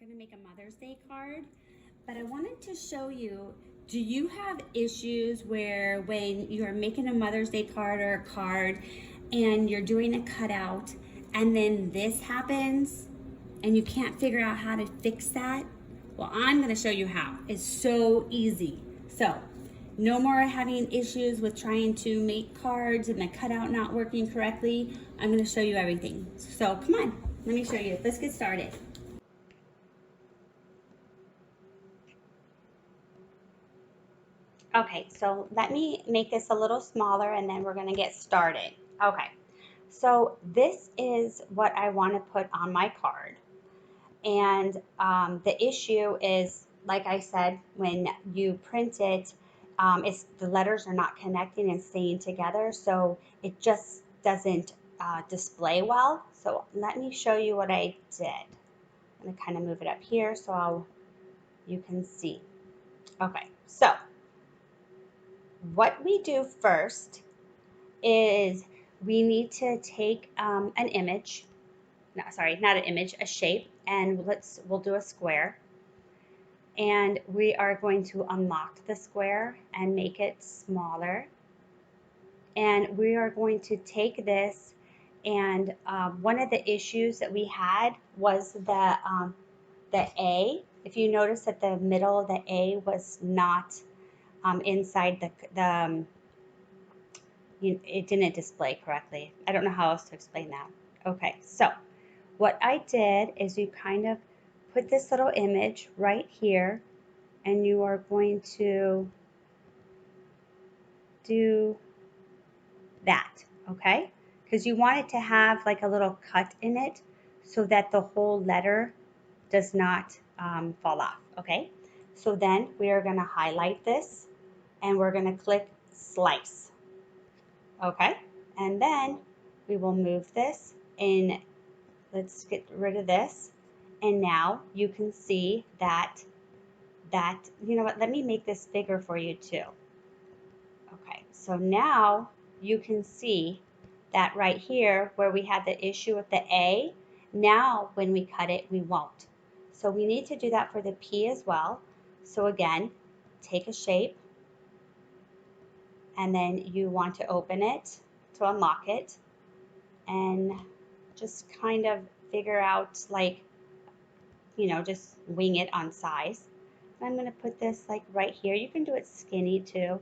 going to make a Mother's Day card, but I wanted to show you, do you have issues where when you're making a Mother's Day card or a card and you're doing a cutout and then this happens and you can't figure out how to fix that? Well, I'm going to show you how. It's so easy. So, no more having issues with trying to make cards and the cutout not working correctly. I'm going to show you everything. So, come on, let me show you. Let's get started. Okay, so let me make this a little smaller and then we're going to get started. Okay, so this is what I want to put on my card. And the issue is, like I said, when you print it, the letters are not connecting and staying together, so it just doesn't display well. So let me show you what I did. I'm going to kind of move it up here so you can see. Okay, so what we do first is we need to take an image, no, sorry, not an image, a shape, and we'll do a square. And we are going to unlock the square and make it smaller. And we are going to take this, and one of the issues that we had was the A. If you notice that the middle of the A was not inside it didn't display correctly. I don't know how else to explain that. Okay, so what I did is you kind of put this little image right here, and you are going to do that, okay? Because you want it to have like a little cut in it so that the whole letter does not fall off, okay? So then we are going to highlight this and we're going to click slice, okay? And then we will move this in. Let's get rid of this. And now you can see that, you know what, let me make this bigger for you too. Okay, so now you can see that right here where we had the issue with the A, now when we cut it, we won't. So we need to do that for the P as well. So again, take a shape, and then you want to open it to unlock it, and just kind of figure out, like, you know, just wing it on size. I'm going to put this like right here. You can do it skinny too.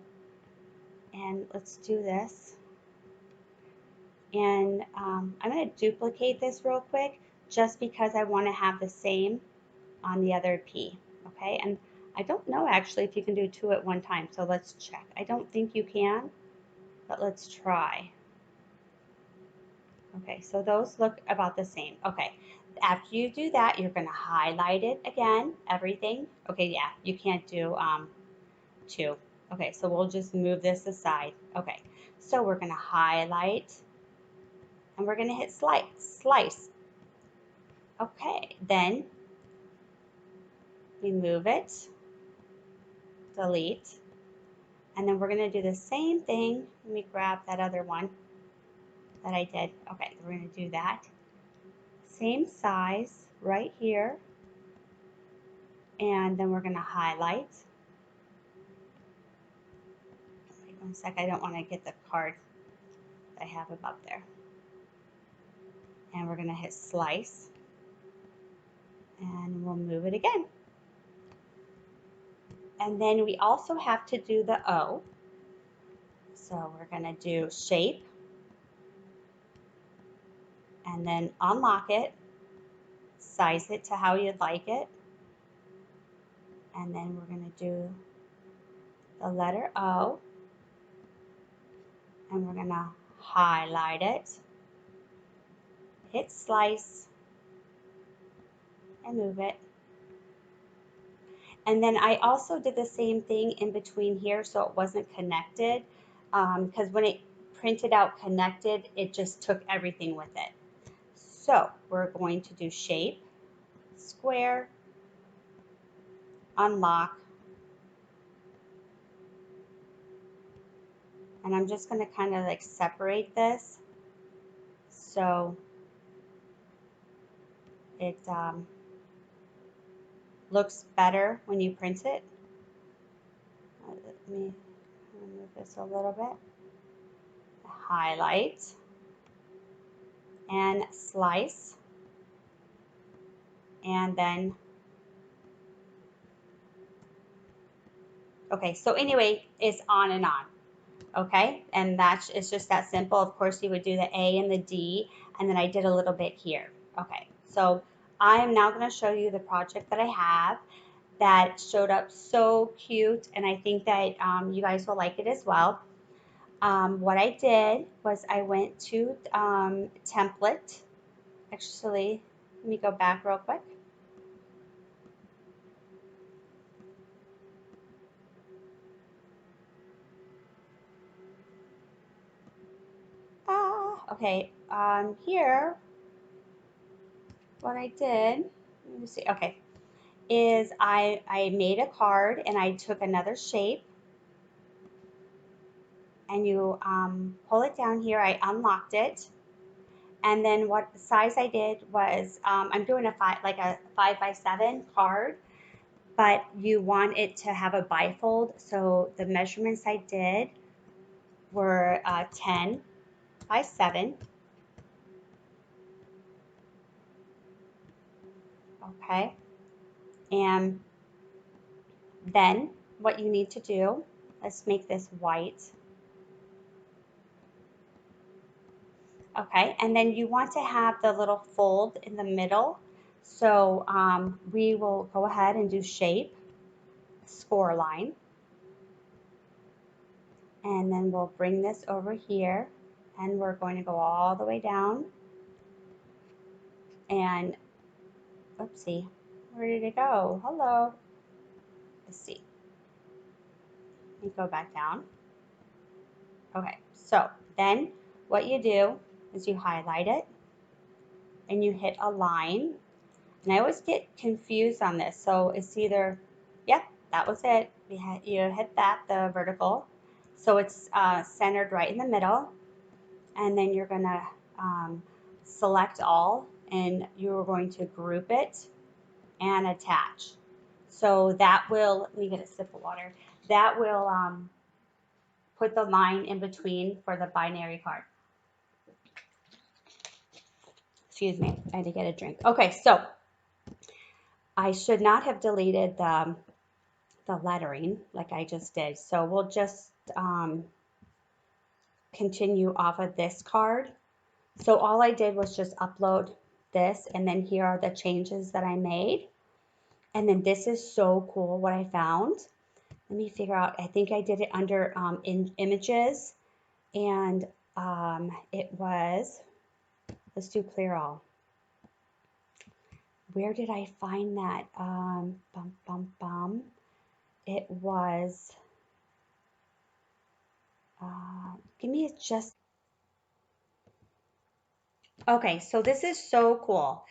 And let's do this. And I'm going to duplicate this real quick just because I want to have the same on the other P. Okay, and I don't know actually if you can do two at one time, so let's check. I don't think you can, but let's try. Okay, so those look about the same. Okay, after you do that, you're going to highlight it again, everything. Okay, yeah, you can't do two. Okay, so we'll just move this aside. Okay, so we're going to highlight and we're going to hit slice. Okay, then we move it, delete, and then we're going to do the same thing. Let me grab that other one that I did. Okay, we're going to do that. Same size right here, and then we're going to highlight. Wait one sec, I don't want to get the card that I have above there. And we're going to hit slice, and we'll move it again. And then we also have to do the O. So we're going to do shape, and then unlock it, size it to how you'd like it, and then we're going to do the letter O, and we're going to highlight it, hit slice, and move it. And then I also did the same thing in between here so it wasn't connected, because when it printed out connected, it just took everything with it. So we're going to do shape, square, unlock, and I'm just going to kind of like separate this so it looks better when you print it. Let me remove this a little bit. Highlight and slice, and then, okay, so anyway, it's on and on. Okay, and that's, it's just that simple. Of course, you would do the A and the D, and then I did a little bit here. Okay, so I am now going to show you the project that I have that showed up so cute, and I think that you guys will like it as well. What I did was I went to template. Actually, let me go back real quick. Okay, here, what I did, let me see, okay, is I made a card and I took another shape, and you pull it down here, I unlocked it, and then what size I did was, I'm doing a 5x7 card, but you want it to have a bifold, so the measurements I did were 10 by 7. Okay, and then what you need to do, let's make this white. Okay, and then you want to have the little fold in the middle. So we will go ahead and do shape, score line, and then we'll bring this over here, and we're going to go all the way down. And oopsie, where did it go? Hello. Let's see. Let me go back down. Okay, so then what you do is you highlight it and you hit a line. And I always get confused on this. So it's either, yep, that was it. You hit that, the vertical. So it's centered right in the middle. And then you're going to select all, and you're going to group it and attach. So that will, let me get a sip of water. That will put the line in between for the binary card. Excuse me, I had to get a drink. Okay, so I should not have deleted the lettering like I just did. So we'll just continue off of this card. So all I did was just upload this, and then here are the changes that I made. And then this is so cool what I found. Let me figure out, I think I did it under in images, and it was, let's do clear all. Where did I find that? It was, give me just, okay, so this is so cool.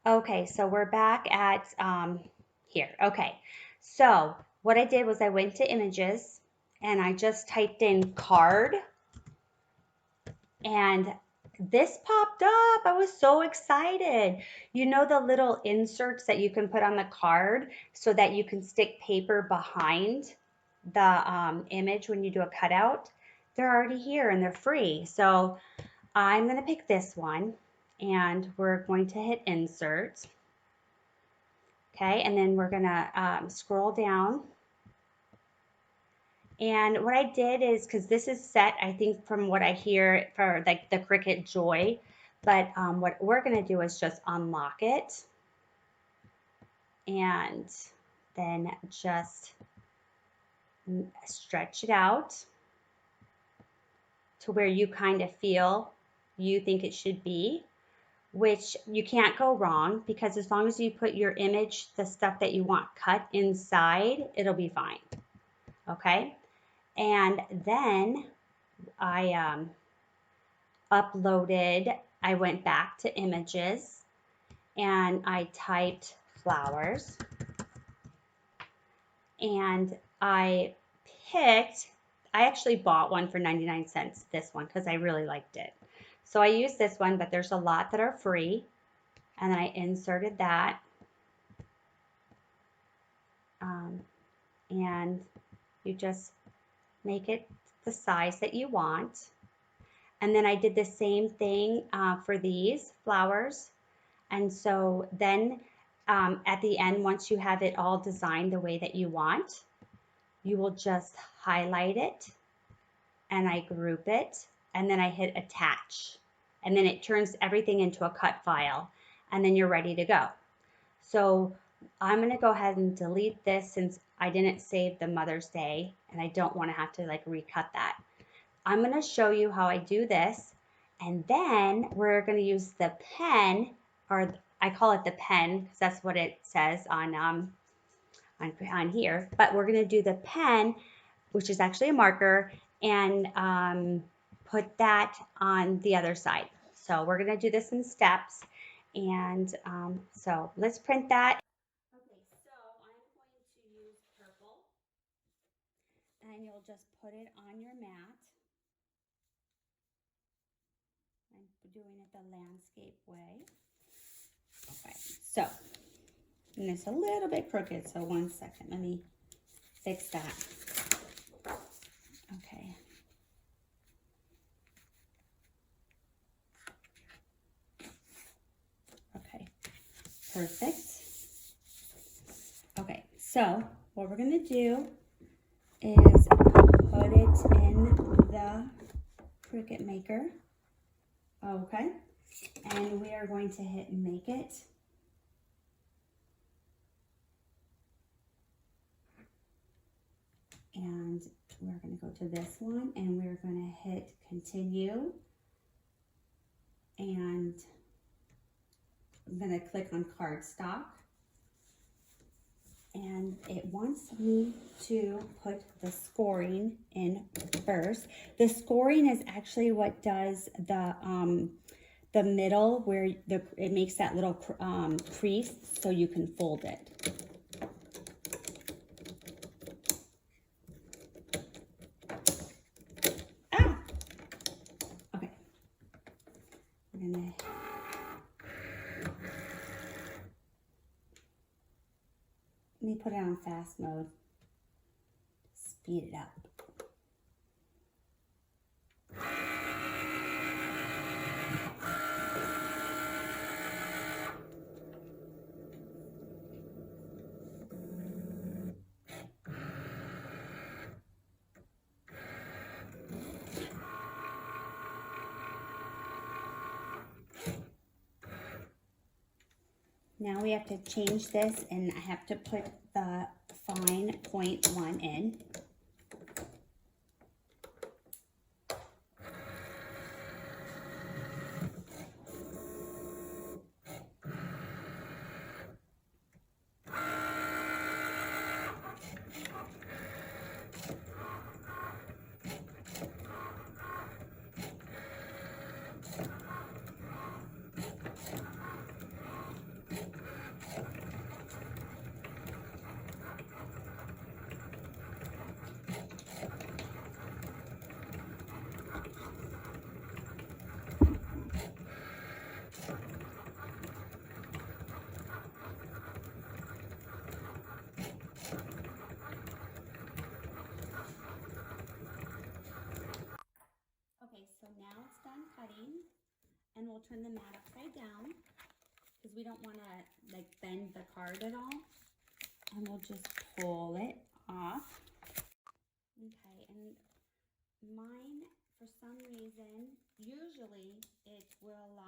Okay, so we're back at here. Okay, so what I did was I went to images and I just typed in card, and this popped up. I was so excited. You know the little inserts that you can put on the card so that you can stick paper behind the image when you do a cutout? They're already here and they're free. So I'm going to pick this one, and we're going to hit insert. Okay, and then we're going to scroll down. And what I did is, because this is set, I think from what I hear, for like the Cricut Joy, but what we're going to do is just unlock it and then just stretch it out to where you kind of feel you think it should be, which you can't go wrong, because as long as you put your image, the stuff that you want cut inside, it'll be fine. Okay, and then I uploaded, I went back to images and I typed flowers, and I actually bought one for 99 cents, this one, because I really liked it. So I used this one, but there's a lot that are free, and then I inserted that. and you just make it the size that you want. And then I did the same thing for these flowers. And so then at the end, once you have it all designed the way that you want, you will just highlight it and I group it and then I hit attach. And then it turns everything into a cut file and then you're ready to go. So I'm going to go ahead and delete this since I didn't save the Mother's Day and I don't want to have to like recut that. I'm going to show you how I do this, and then we're going to use the pen, or I call it the pen because that's what it says on here, but we're going to do the pen, which is actually a marker, and put that on the other side. So we're going to do this in steps, and so let's print that. Okay, so I'm going to use purple, and you'll just put it on your mat. I'm doing it the landscape way. Okay, so, and it's a little bit crooked, so 1 second, let me fix that. Okay. Okay, perfect. Okay, so what we're gonna do is put it in the Cricut maker. Okay, and we are going to hit make it. And we're going to go to this one and we're going to hit continue. And I'm going to click on cardstock. And it wants me to put the scoring in first. The scoring is actually what does the middle where it makes that little crease so you can fold it. Ah! Okay. I'm gonna let me put it on fast mode. Speed it up. Now we have to change this, and I have to put the fine point one in. Okay, so now it's done cutting, and we'll turn the mat upside down because we don't want to like bend the card at all. And we'll just pull it off. Okay, and mine, for some reason, usually it will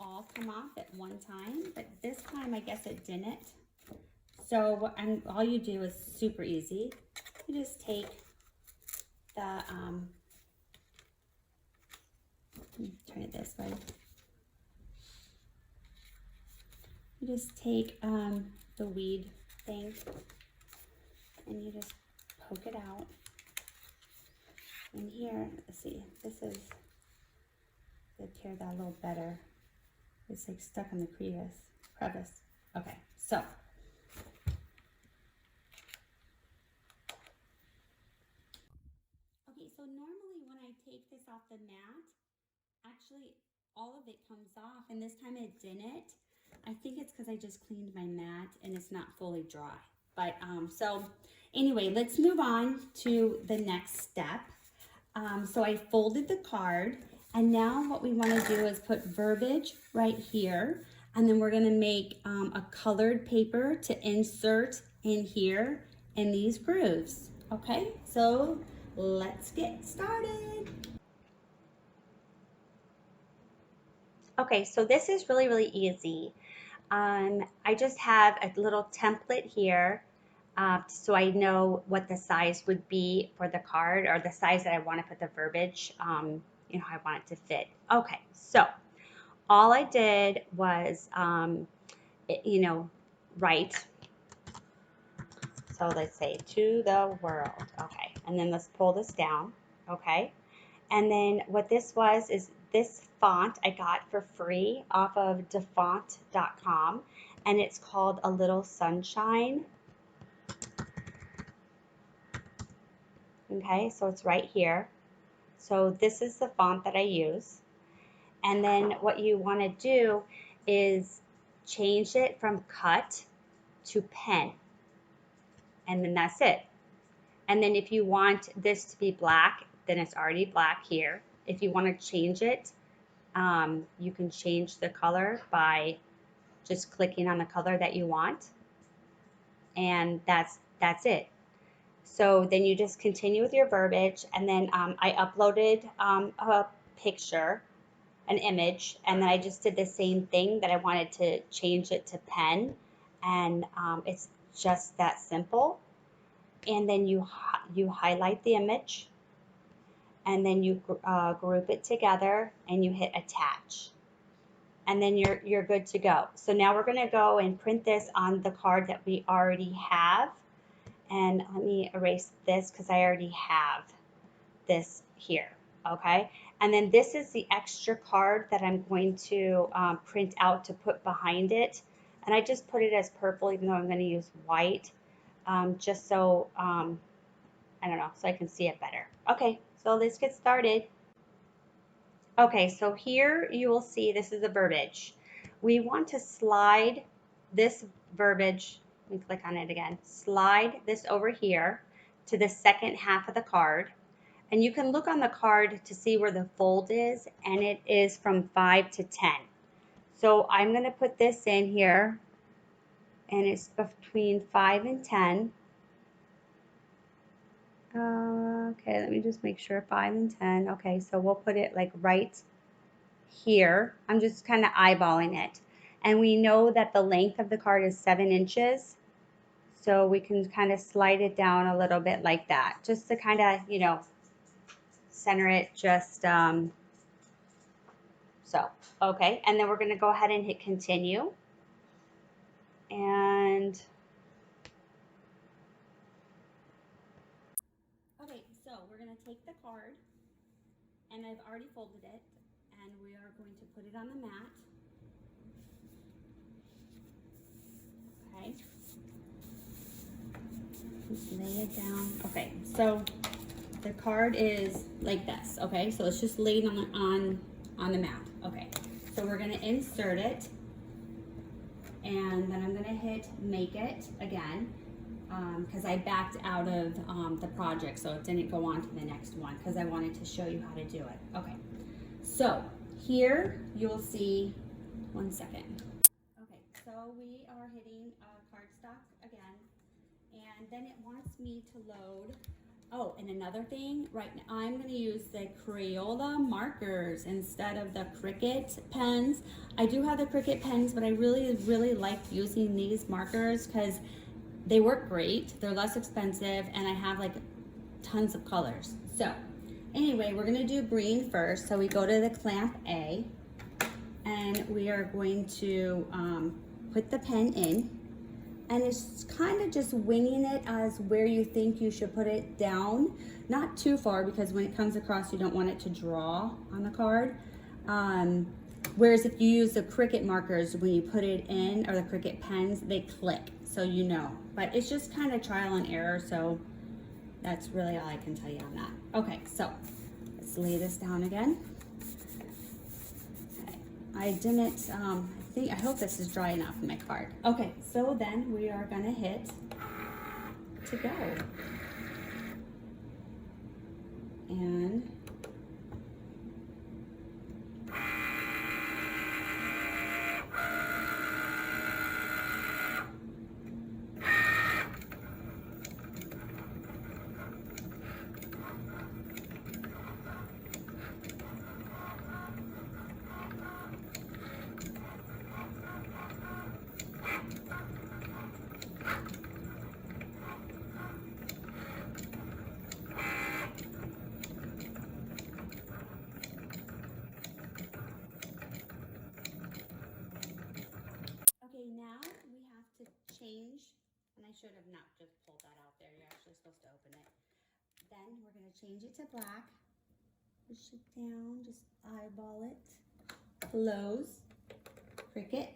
all come off at one time, but this time I guess it didn't. So all you do is super easy. You just take the turn it this way. You just take the weed thing and you just poke it out. And here, let's see, this is to tear that a little better. It's like stuck in the crevice. Okay, so normally when I take this off the mat, actually all of it comes off, and this time it didn't. I think it's because I just cleaned my mat and it's not fully dry. But so anyway, let's move on to the next step. So I folded the card, and now what we want to do is put verbiage right here, and then we're going to make a colored paper to insert in here in these grooves. Okay, so let's get started. Okay, so this is really, really easy. I just have a little template here, so I know what the size would be for the card, or the size that I want to put the verbiage, I want it to fit. Okay, so all I did was, write. So let's say to the world. Okay, and then let's pull this down. Okay, and then what this was is this font I got for free off of defont.com, and it's called A Little Sunshine. Okay, so it's right here. So this is the font that I use. And then what you want to do is change it from cut to pen. And then that's it. And then if you want this to be black, then it's already black here. If you want to change it, you can change the color by just clicking on the color that you want. And that's it. So then you just continue with your verbiage, and then I uploaded a picture, an image, and then I just did the same thing that I wanted to change it to pen, and it's just that simple. And then you highlight the image, and then you group it together, and you hit attach, and then you're good to go. So now we're going to go and print this on the card that we already have. And let me erase this because I already have this here, okay? And then this is the extra card that I'm going to print out to put behind it. And I just put it as purple, even though I'm going to use white, just so, I don't know, so I can see it better. Okay, so let's get started. Okay, so here you will see this is the verbiage. We want to slide this verbiage. Let me click on it again. Slide this over here to the second half of the card. And you can look on the card to see where the fold is, and it is from 5 to 10. So I'm going to put this in here, and it's between 5 and 10. Okay, let me just make sure 5 and 10. Okay, so we'll put it like right here. I'm just kind of eyeballing it. And we know that the length of the card is 7 inches. So we can kind of slide it down a little bit like that, just to kind of, center it just so. Okay, and then we're going to go ahead and hit continue. And okay, so we're going to take the card, and I've already folded it, and we are going to put it on the mat. Okay. Just lay it down. Okay, so the card is like this. Okay, so it's just laid on the mat. Okay, so we're gonna insert it, and then I'm gonna hit make it again, because I backed out of the project, so it didn't go on to the next one because I wanted to show you how to do it. Okay, so here you'll see, one second. Okay, so we are hitting cardstock again. And then it wants me to load. Oh, and another thing, right now I'm going to use the Crayola markers instead of the Cricut pens. I do have the Cricut pens, but I really, really like using these markers because they work great. They're less expensive, and I have like tons of colors. So anyway, we're going to do green first. So we go to the clamp A, and we are going to put the pen in. And it's kind of just winging it as where you think you should put it down. Not too far, because when it comes across, you don't want it to draw on the card. Whereas if you use the Cricut markers, when you put it in, or the Cricut pens, they click, so you know. But it's just kind of trial and error, so that's really all I can tell you on that. Okay, so let's lay this down again. Okay. I didn't, I hope this is dry enough in my card. Okay, so then we are gonna hit to go. And okay, now we have to change, and I should have not just pulled that out there. You're actually supposed to open it. Then we're going to change it to black. Push it down, just eyeball it. Close. Cricut.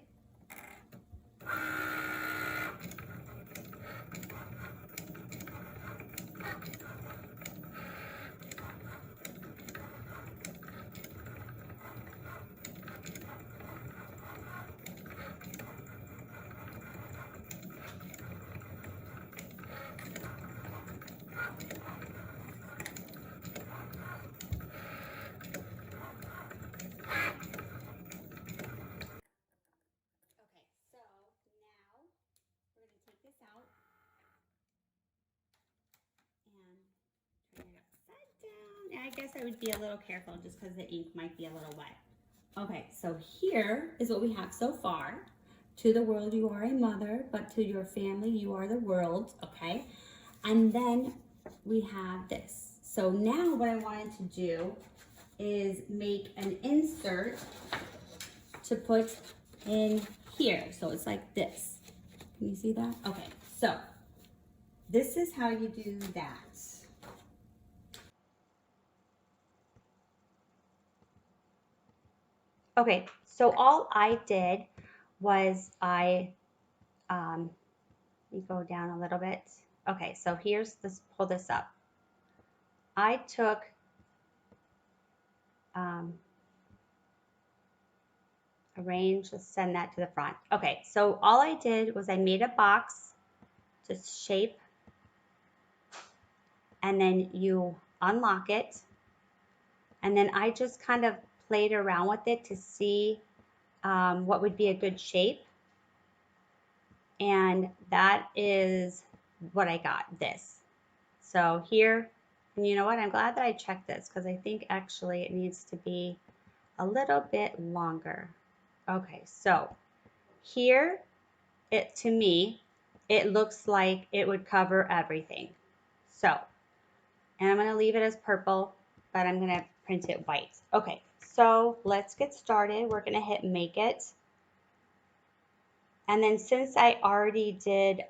Out and turn it upside down. And I guess I would be a little careful just because the ink might be a little wet. Okay, so here is what we have so far. To the world you are a mother, but to your family you are the world, okay? And then we have this. So now what I wanted to do is make an insert to put in here. So it's like this. Can you see that? Okay, so this is how you do that. Okay, so all I did was let me go down a little bit. Okay, so here's this, pull this up. I took arrange, let's send that to the front. Okay, so all I did was I made a box, just shape, and then you unlock it, and then I just kind of played around with it to see what would be a good shape, and that is what I got, this. So here, and you know what, I'm glad that I checked this because I think actually it needs to be a little bit longer. Okay, so here, to me, it looks like it would cover everything. So, and I'm going to leave it as purple, but I'm going to print it white. Okay, so let's get started. We're going to hit make it. And then since I already did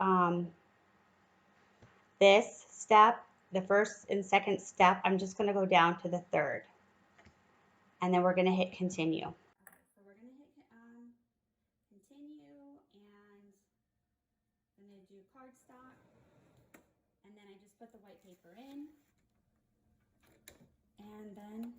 this step, the first and second step, I'm just going to go down to the third. And then we're going to hit continue. Okay, so we're going to hit continue, and I'm going to do cardstock. And then I just put the white paper in. And then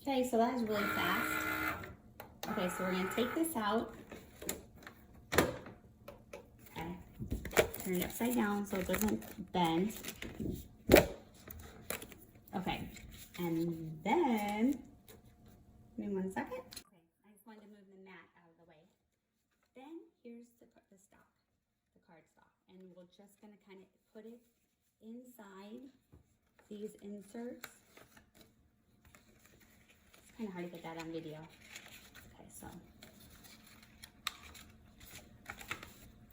okay, so that is really fast. Okay, so we're going to take this out. Okay, turn it upside down so it doesn't bend. Okay, and then, give me 1 second. Okay, I just wanted to move the mat out of the way. Then here's the stock, the cardstock, and we're just going to kind of put it inside these inserts. Kind of hard to get that on video. Okay, so.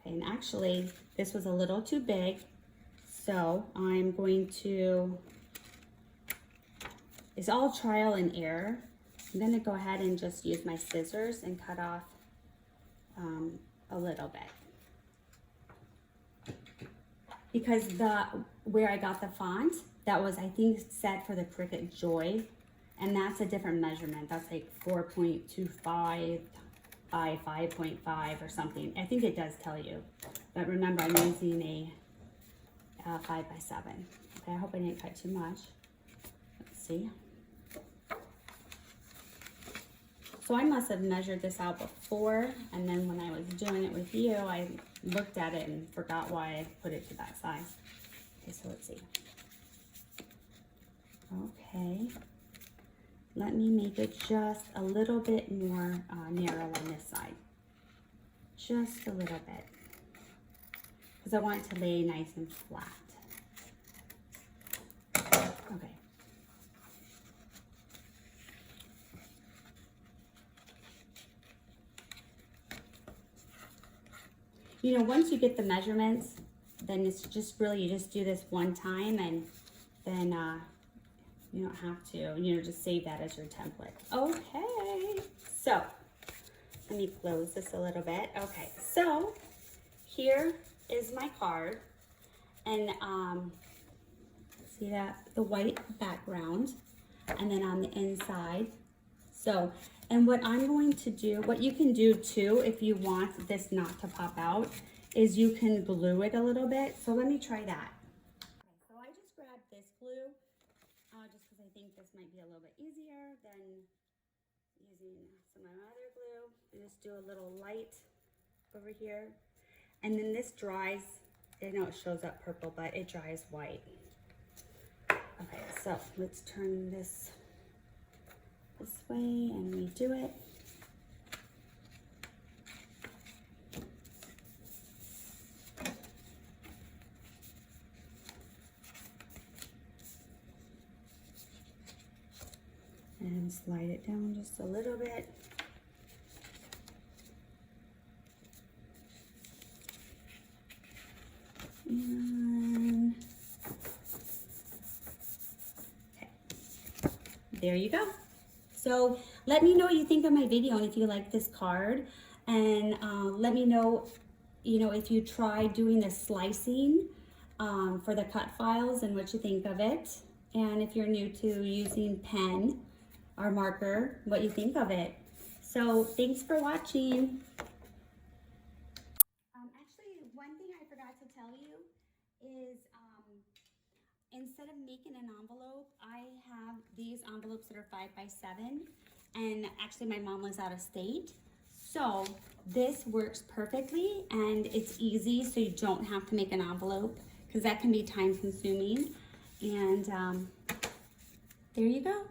Okay, and actually, this was a little too big, So I'm going to, it's all trial and error. I'm gonna go ahead and just use my scissors and cut off a little bit. Because where I got the font, that was, I think, set for the Cricut Joy, and that's a different measurement. That's like 4.25 by 5.5 or something. I think it does tell you, but remember I'm using a 5 by 7. Okay, I hope I didn't cut too much. Let's see. So I must have measured this out before, and then when I was doing it with you, I looked at it and forgot why I put it to that size. Okay, so let's see. Okay, let me make it just a little bit more narrow on this side. Just a little bit, because I want it to lay nice and flat. Okay. You know, once you get the measurements, then it's just really, you just do this one time, and then you don't have to, you know, just save that as your template. Okay, so let me close this a little bit. Okay, so here is my card, and see that, the white background, and then on the inside. So, and what I'm going to do, what you can do too, if you want this not to pop out, is you can glue it a little bit. So let me try that. Okay, so I just grabbed this glue, just because I think this might be a little bit easier than using some of my other glue. I just do a little light over here. And then this dries, I know it shows up purple, but it dries white. Okay, so let's turn this way and redo it. And slide it down just a little bit. And okay, there you go. So let me know what you think of my video and if you like this card, and let me know, you know, if you try doing the slicing for the cut files and what you think of it, and if you're new to using pen or marker, what you think of it. So thanks for watching. Actually, one thing I forgot to tell you is instead of making an envelope, I have these envelopes that are 5 by 7, and actually my mom lives out of state. So this works perfectly, and it's easy, so you don't have to make an envelope, because that can be time consuming. And there you go.